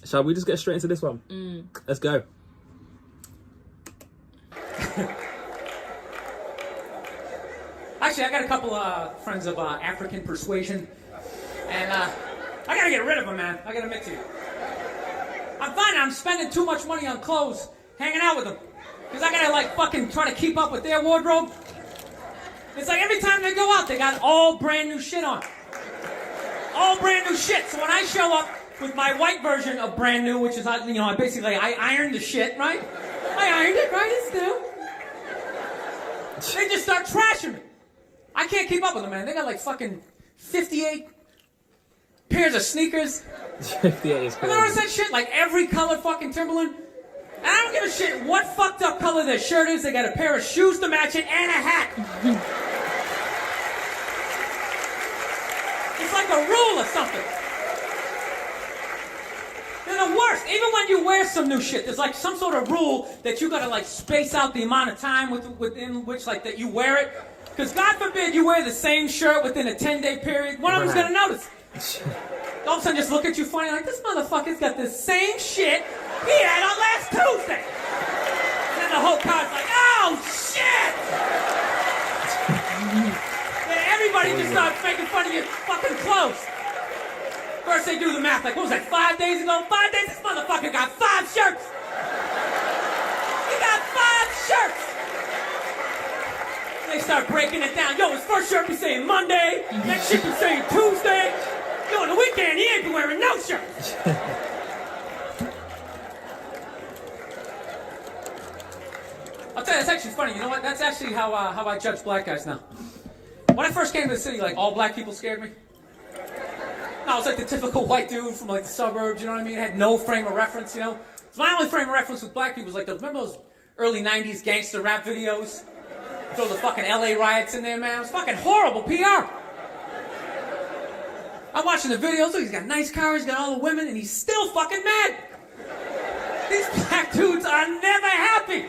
Shall we just get straight into this one? Let's go. Actually, I got a couple friends of African persuasion, and I gotta get rid of them, man. I gotta admit to you. I'm finding I'm spending too much money on clothes hanging out with them, because I gotta like fucking try to keep up with their wardrobe. It's like every time they go out, they got all brand new shit on. All brand new shit. So when I show up with my white version of brand new, which is, I ironed the shit, right? I ironed it, right? It's new. They just start trashing me. I can't keep up with them, man. They got like fucking 58 pairs of sneakers. 58 is You crazy. notice that shit? Like every color fucking Timberland. And I don't give a shit what fucked up color their shirt is. They got a pair of shoes to match it and a hat. It's like a rule or something. They're the worst. Even when you wear some new shit, there's like some sort of rule that you gotta like space out the amount of time within which like that you wear it. Because God forbid you wear the same shirt within a 10-day period, one of them's gonna notice. All of a sudden just look at you funny like, this motherfucker's got the same shit he had on last Tuesday. And then the whole car's like, oh shit! Then everybody just starts making fun of your fucking clothes. First they do the math, like what was that, 5 days ago? 5 days, this motherfucker got 5 shirts! He got 5 shirts! They start breaking it down. Yo, his first shirt be saying Monday, next shit be saying Tuesday. Yo, on the weekend, he ain't be wearing no shirt. I'll tell you, that's actually funny. You know what? That's actually how I judge black guys now. When I first came to the city, like, all black people scared me. No, I was like the typical white dude from, like, the suburbs, you know what I mean? Had no frame of reference, you know? So my only frame of reference with black people was, like, remember those early 90s gangster rap videos? Throw the fucking LA riots in there, man. It was fucking horrible PR. I'm watching the videos. Look, he's got nice cars, he's got all the women, and he's still fucking mad. These black dudes are never happy.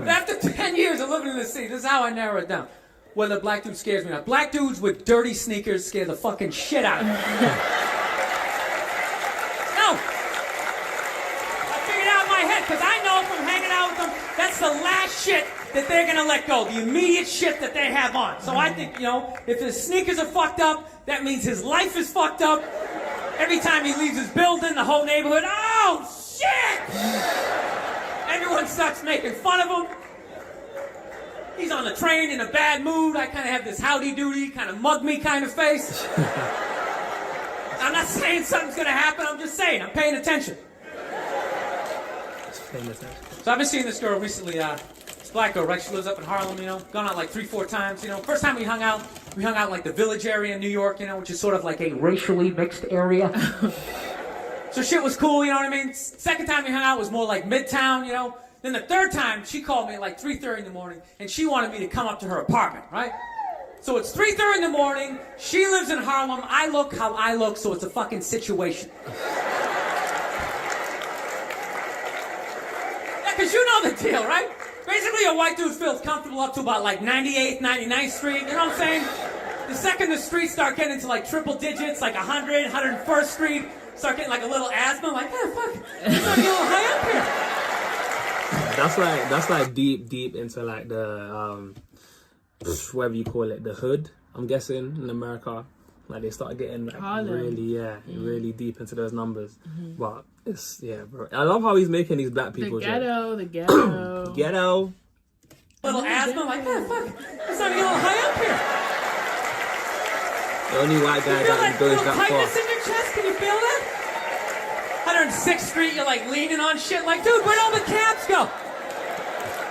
After 10 years of living in the city, this is how I narrow it down. Whether black dude scares me or not. Black dudes with dirty sneakers scare the fucking shit out of me. No. I figured it out in my head, because I know from hanging out with them, that's the last shit that they're gonna let go. The immediate shit that they have on. So I think, you know, if his sneakers are fucked up, that means his life is fucked up. Every time he leaves his building, the whole neighborhood, oh, shit! Everyone starts making fun of him. He's on the train in a bad mood. I kind of have this howdy-doody, kind of mug-me kind of face. I'm not saying something's gonna happen, I'm just saying, I'm paying attention. So I've been seeing this girl recently, this black girl, right? She lives up in Harlem, you know, gone out like 3-4 times, you know. First time we hung out in like the Village area in New York, you know, which is sort of like a racially mixed area. So shit was cool, you know what I mean? Second time we hung out was more like Midtown, you know. Then the third time, she called me at like 3:30 in the morning, and she wanted me to come up to her apartment, right? So it's 3:30 in the morning, she lives in Harlem, I look how I look, so it's a fucking situation. Yeah, because you know the deal, right? Basically, a white dude feels comfortable up to about like 98th, 99th Street, you know what I'm saying? The second the streets start getting into like triple digits, like 100, 101st Street, start getting like a little asthma, like, oh, fuck, it's starting to get a little high up here. That's like deep into like the whatever you call it, the hood. I'm guessing in America, like they start getting like really deep into those numbers. But it's bro. I love how he's making these black people. The ghetto. Ghetto. Little asthma, like, oh, fuck, it's starting to get a little high up here. The only white guy that goes that far. Tightness in your chest, can you feel that? 106th Street, you're like leaning on shit, like, dude, where'd all the cabs go?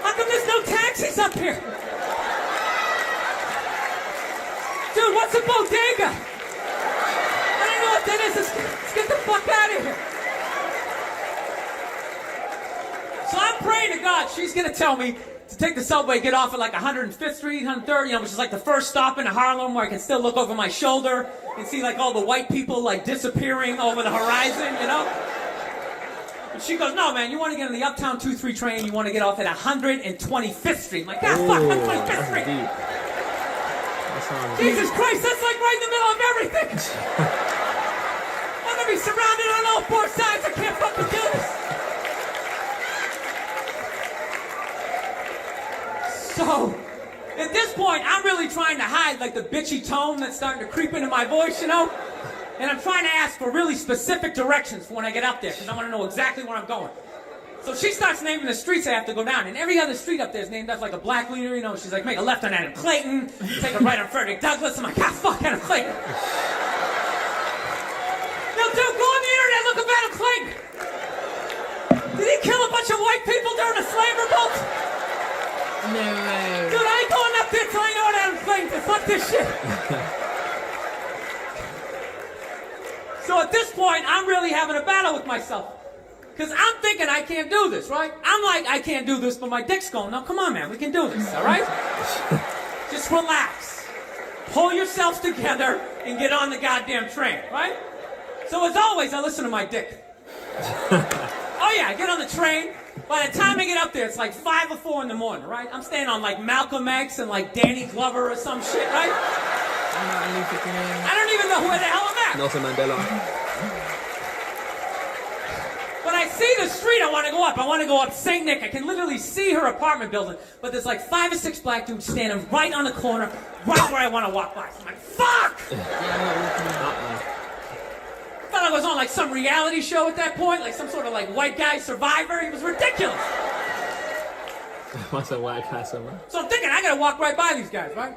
How come there's no taxis up here? Dude, what's a bodega? I don't know what that is. Let's get the fuck out of here. So I'm praying to God she's gonna tell me to take the subway, get off at like 105th Street, 103rd, you know, which is like the first stop in Harlem where I can still look over my shoulder and see like all the white people like disappearing over the horizon, you know? And she goes, no, man, you want to get on the Uptown 2-3 train, you want to get off at 125th Street. I'm like, God, fuck, 125th Street. Jesus Christ, that's like right in the middle of everything. I'm going to be me surrounded on all four sides. I can't fucking do this. So, at this point, I'm really trying to hide like the bitchy tone that's starting to creep into my voice, you know? And I'm trying to ask for really specific directions for when I get up there, because I want to know exactly where I'm going. So she starts naming the streets I have to go down, and every other street up there is named after like a black leader, you know? She's like, make a left on Adam Clayton, take a right on Frederick Douglass. I'm like, ah, fuck Adam Clayton. Yo, dude, go on the internet, look up Adam Clayton. Did he kill a bunch of white people during the slave revolt? No way. Dude, I ain't going up there till I know what Adam Clayton did. Fuck this shit. So at this point, I'm really having a battle with myself. Because I'm thinking I can't do this, right? I'm like, I can't do this, but my dick's going, no, come on, man, we can do this, all right? Just relax. Pull yourselves together and get on the goddamn train, right? So as always, I listen to my dick. Oh yeah, I get on the train. By the time I get up there, it's like 5 or 4 in the morning, right? I'm staying on like Malcolm X and like Danny Glover or some shit, right? I don't even know where the hell I'm at. Nelson Mandela. But I see the street I want to go up. I want to go up St. Nick. I can literally see her apartment building. But there's like 5 or 6 black dudes standing right on the corner, right where I want to walk by. So I'm like, fuck! I thought I was on like some reality show at that point, like some sort of like white guy survivor. It was ridiculous. What's a white guy survivor? So I'm thinking I gotta walk right by these guys, right?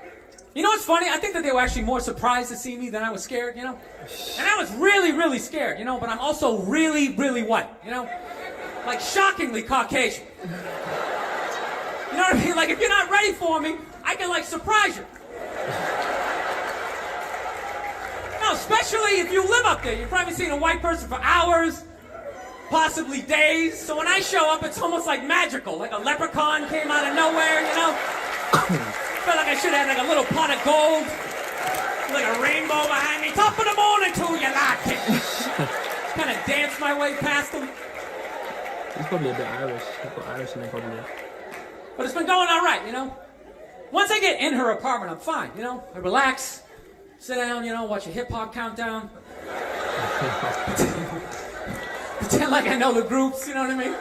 You know what's funny? I think that they were actually more surprised to see me than I was scared, you know? And I was really, really scared, you know? But I'm also really, really white, you know? Like shockingly Caucasian. You know what I mean? Like if you're not ready for me, I can like surprise you. No, especially if you live up there. You've probably seen a white person for hours, possibly days. So when I show up, it's almost like magical. Like a leprechaun came out of nowhere, you know? I felt like I should have had like a little pot of gold, like a rainbow behind me. Top of the morning to you, like it. Kind of dance my way past them. He's probably a bit Irish. He's got Irish in him probably. But it's been going all right, you know? Once I get in her apartment, I'm fine, you know? I relax, sit down, you know, watch a hip-hop countdown. Pretend like I know the groups, you know what I mean?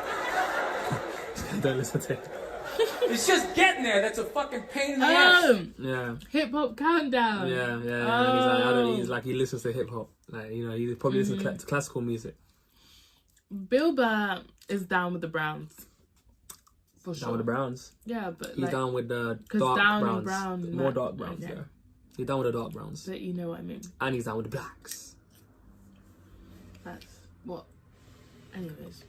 Don't listen to it. It's just getting there that's a fucking pain in the ass. Yeah. Hip hop countdown. Yeah. He's like, he listens to hip hop. Like, you know, he probably listens to classical music. Bill Burr is down with the Browns. For sure. Down with the Browns. Yeah, but he's like, down with the dark Browns. More dark Browns, yeah. He's down with the dark Browns. But you know what I mean. And he's down with the Blacks. That's what. Anyways.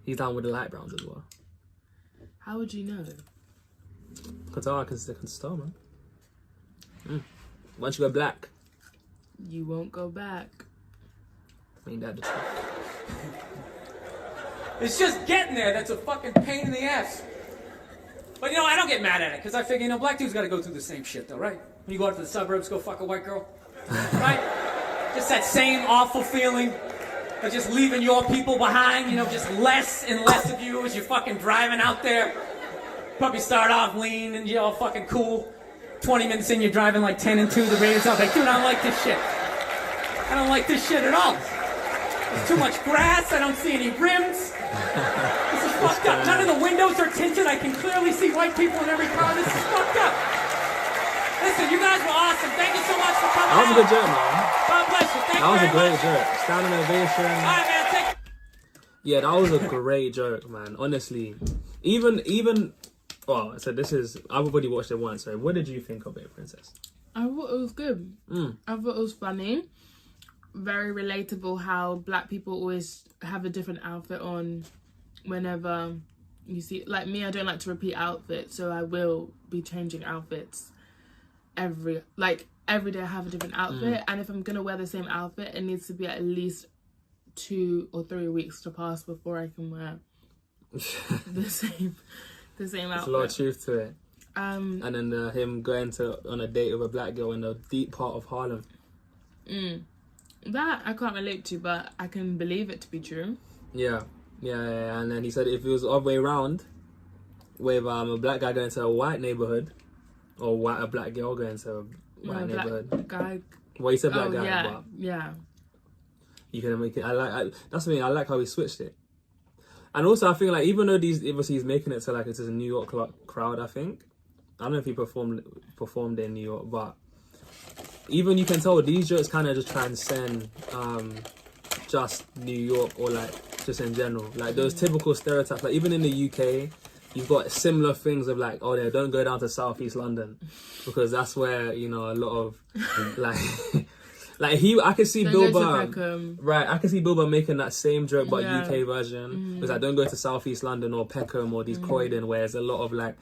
He's down with the light Browns as well. How would you know? Qatar can start, man. Once you go black, you won't go back. Ain't that the truth? It's just getting there that's a fucking pain in the ass. But you know, I don't get mad at it, because I figure, you know, black dudes gotta go through the same shit though, right? When you go out to the suburbs, go fuck a white girl. Right? Just that same awful feeling of just leaving your people behind, you know, just less and less of you as you're fucking driving out there. Probably start off lean and you're all fucking cool. 20 minutes in, you're driving like 10 and 2. The radio's off, like, dude, I don't like this shit. I don't like this shit at all. There's too much grass, I don't see any rims. This is fucked up. None of the windows are tinted. I can clearly see white people in every car. This is fucked up. Listen, you guys were awesome. Thank you so much for coming out. That was a good joke, man. God bless you. Thank That was you a very great much. joke. Standing ovation. All right, man. Take. Yeah, that was a great joke, man. Honestly, even. Well, so this is. I've already watched it once. So, what did you think of it, Princess? I thought it was good. I thought it was funny. Very relatable how black people always have a different outfit on whenever you see. Like me, I don't like to repeat outfits, so I will be changing outfits every day. I have a different outfit, and if I'm gonna wear the same outfit, it needs to be at least 2 or 3 weeks to pass before I can wear the same outfit. There's a lot of truth to it. And then him going on a date with a black girl in the deep part of Harlem. That I can't relate to, but I can believe it to be true. Yeah. And then he said if it was the other way around, with a black guy going to a white neighborhood, or a black girl going to a white neighborhood. Guy. Well, he said black guy, yeah, but yeah. You can make it. That's the thing. I like how he switched it. And also, I think like even though obviously he's making it to like it's a New York crowd. I don't know if he performed in New York, but even you can tell these jokes kind of just transcend just New York or like just in general. Like those typical stereotypes. Like even in the UK, you've got similar things of like, oh, don't go down to Southeast London because that's where a lot of like. Like I can see Bill Burr, right? I can see Bill Burr making that same joke, but UK version. It's like don't go to Southeast London or Peckham or these Croydon, where there's a lot of like,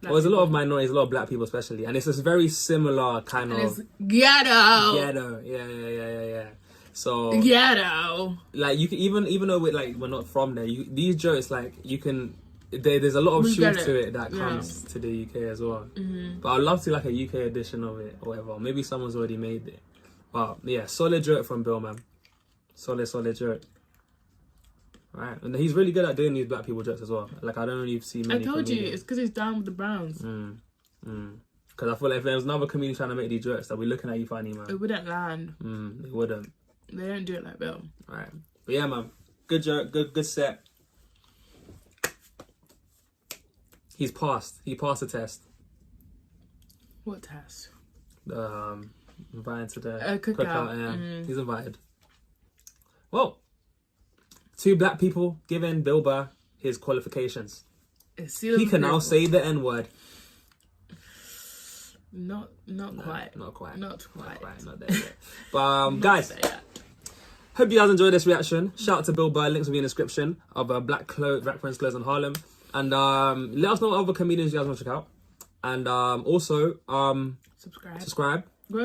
there's a lot of minorities, a lot of black people especially, and it's this very similar kind of it's ghetto. Yeah. So ghetto. Like you can even though we're not from there, these jokes like you can. There's a lot of truth to it that comes to the UK as well. But I'd love to like a UK edition of it or whatever. Maybe someone's already made it. But yeah, solid joke from Bill, man. Solid joke. Right, and he's really good at doing these black people jokes as well. Like I don't really see many. I told comedians. you, it's because he's down with the Browns. Because I feel like if there was another comedian trying to make these jokes, they'll be looking at you funny, man. It wouldn't land. It wouldn't. They don't do it like Bill. Right, but yeah, man. Good joke. Good set. He's passed. He passed the test. What test? Invited to the cookout. Yeah. He's invited. Well, 2 black people giving Bill Burr his qualifications. He can now say the N-word. Not quite. Not quite. Not there yet. But guys, hope you guys enjoyed this reaction. Shout out to Bill Burr. Links will be in the description of Black Friends Clothes in Harlem. And let us know what other comedians you guys want to check out. And also, subscribe. Subscribe. Go